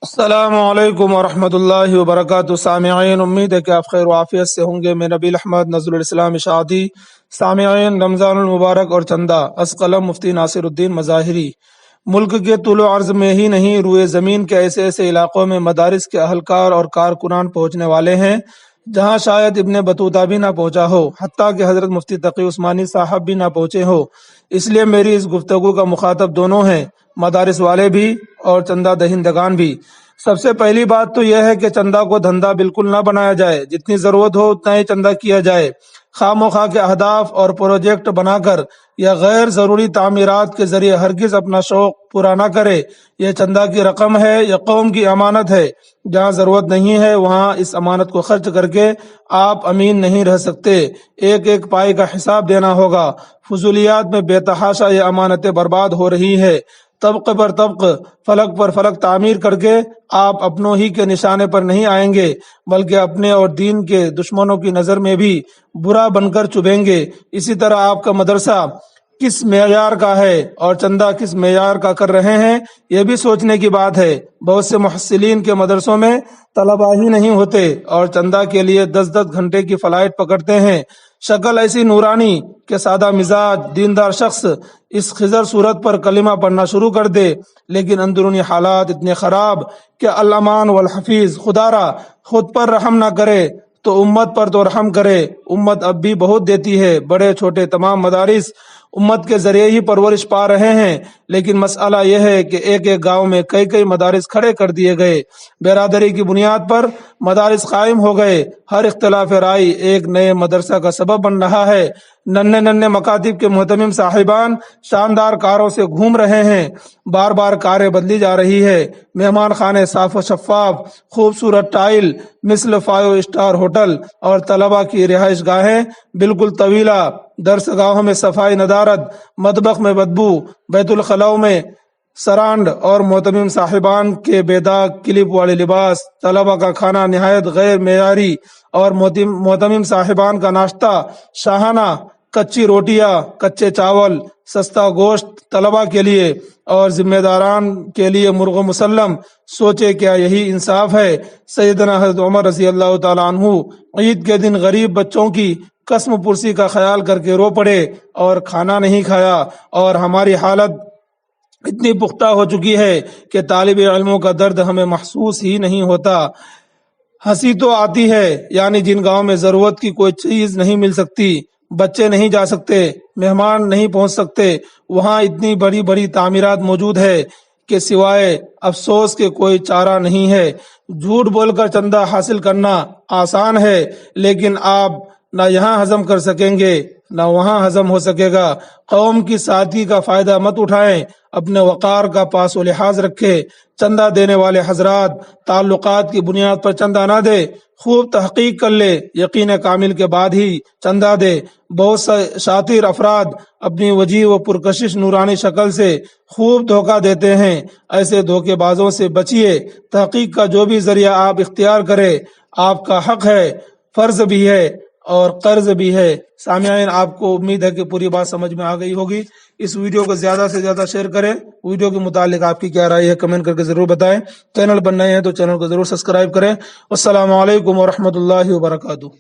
السلام علیکم ورحمۃ اللہ وبرکاتہ۔ سامعین، امید ہے کہ آپ خیر و عافیت سے ہوں گے۔ میں نبیل احمد نذر الاسلام اشاعتی۔ سامعین، رمضان المبارک اور چندہ از قلم مفتی ناصر الدین مظاہری۔ ملک کے طول و عرض میں ہی نہیں، روئے زمین کے ایسے ایسے علاقوں میں مدارس کے اہلکار اور کارکنان پہنچنے والے ہیں جہاں شاید ابن بطوطہ بھی نہ پہنچا ہو، حتیٰ کہ حضرت مفتی تقی عثمانی صاحب بھی نہ پہنچے ہو۔ اس لیے میری اس گفتگو کا مخاطب دونوں ہیں، مدارس والے بھی اور چندہ دہندگان بھی۔ سب سے پہلی بات تو یہ ہے کہ چندہ کو دھندا بالکل نہ بنایا جائے، جتنی ضرورت ہو اتنا ہی چندہ کیا جائے۔ خواہ مخواہ کے اہداف اور پروجیکٹ بنا کر یا غیر ضروری تعمیرات کے ذریعے ہرگز اپنا شوق پورا نہ کرے۔ یہ چندہ کی رقم ہے، یہ قوم کی امانت ہے۔ جہاں ضرورت نہیں ہے وہاں اس امانت کو خرچ کر کے آپ امین نہیں رہ سکتے۔ ایک ایک پائی کا حساب دینا ہوگا۔ فضولیات میں بے تحاشا یہ امانتیں برباد ہو رہی ہے۔ طبق پر طبق، فلک پر فلک تعمیر کر کے آپ اپنوں ہی کے نشانے پر نہیں آئیں گے، بلکہ اپنے اور دین کے دشمنوں کی نظر میں بھی برا بن کر چبھیں گے۔ اسی طرح آپ کا مدرسہ کس معیار کا ہے اور چندہ کس معیار کا کر رہے ہیں، یہ بھی سوچنے کی بات ہے۔ بہت سے محصلین کے مدرسوں میں طلبہ ہی نہیں ہوتے اور چندہ کے لیے 10 گھنٹے کی فلائٹ پکڑتے ہیں۔ شکل ایسی نورانی کہ سادہ مزاج دیندار شخص اس خضر صورت پر کلمہ پڑھنا شروع کر دے، لیکن اندرونی حالات اتنے خراب کہ الامان والحفیظ خدا را خود پر رحم نہ کرے تو امت پر تو رحم کرے۔ امت اب بھی بہت دیتی ہے، بڑے چھوٹے تمام مدارس امت کے ذریعے ہی پرورش پا رہے ہیں، لیکن مسئلہ یہ ہے کہ ایک ایک گاؤں میں کئی مدارس کھڑے کر دیے گئے، برادری کی بنیاد پر مدارس قائم ہو گئے۔ ہر اختلاف رائے ایک نئے مدرسہ کا سبب بن رہا ہے۔ ننھے مکاتب کے محتمم صاحبان شاندار کاروں سے گھوم رہے ہیں، بار بار کاریں بدلی جا رہی ہے۔ مہمان خانے صاف و شفاف، خوبصورت ٹائل مثل 5 اسٹار ہوٹل، اور طلبہ کی رہائش گاہیں بالکل طویلہ، درس گاہوں میں صفائی ندارت، مطبخ میں بدبو، بیت الخلاء میں سرانڈ، اور محتمم صاحبان کے بے داغ کلپ والے لباس۔ طلبہ کا کھانا نہایت غیر معیاری اور محتمم صاحبان کا ناشتہ شاہانہ، کچی روٹیاں، کچے چاول، سستا گوشت طلبہ کے لیے اور ذمہ داران کے لیے مرغ مسلم۔ سوچے کیا یہی انصاف ہے؟ سیدنا حضرت عمر رضی اللہ تعالیٰ عنہ عید کے دن غریب بچوں کی قسم پرسی کا خیال کر کے رو پڑے اور کھانا نہیں کھایا، اور ہماری حالت اتنی پختہ ہو چکی ہے کہ طالب علموں کا درد ہمیں محسوس ہی نہیں ہوتا۔ ہنسی تو آتی ہے، یعنی جن گاؤں میں ضرورت کی کوئی چیز نہیں مل سکتی، بچے نہیں جا سکتے، مہمان نہیں پہنچ سکتے، وہاں اتنی بڑی بڑی تعمیرات موجود ہے کہ سوائے افسوس کے کوئی چارہ نہیں ہے۔ جھوٹ بول کر چندہ حاصل کرنا آسان ہے، لیکن آپ نہ یہاں ہضم کر سکیں گے نہ وہاں ہضم ہو سکے گا۔ قوم کی سادگی کا فائدہ مت اٹھائیں، اپنے وقار کا پاس و لحاظ رکھے۔ چندہ دینے والے حضرات تعلقات کی بنیاد پر چندہ نہ دے، خوب تحقیق کر لے، یقین کامل کے بعد ہی چندہ دے۔ بہت سے شاطر افراد اپنی وجیح و پرکشش نورانی شکل سے خوب دھوکہ دیتے ہیں، ایسے دھوکے بازوں سے بچیے۔ تحقیق کا جو بھی ذریعہ آپ اختیار کرے آپ کا حق ہے، فرض بھی ہے اور قرض بھی ہے۔ سامعین، آپ کو امید ہے کہ پوری بات سمجھ میں آ گئی ہوگی۔ اس ویڈیو کو زیادہ سے زیادہ شیئر کریں۔ ویڈیو کے متعلق آپ کی کیا رائے ہے کمنٹ کر کے ضرور بتائیں۔ چینل پر نئے ہیں تو چینل کو ضرور سبسکرائب کریں۔ السلام علیکم ورحمۃ اللہ وبرکاتہ۔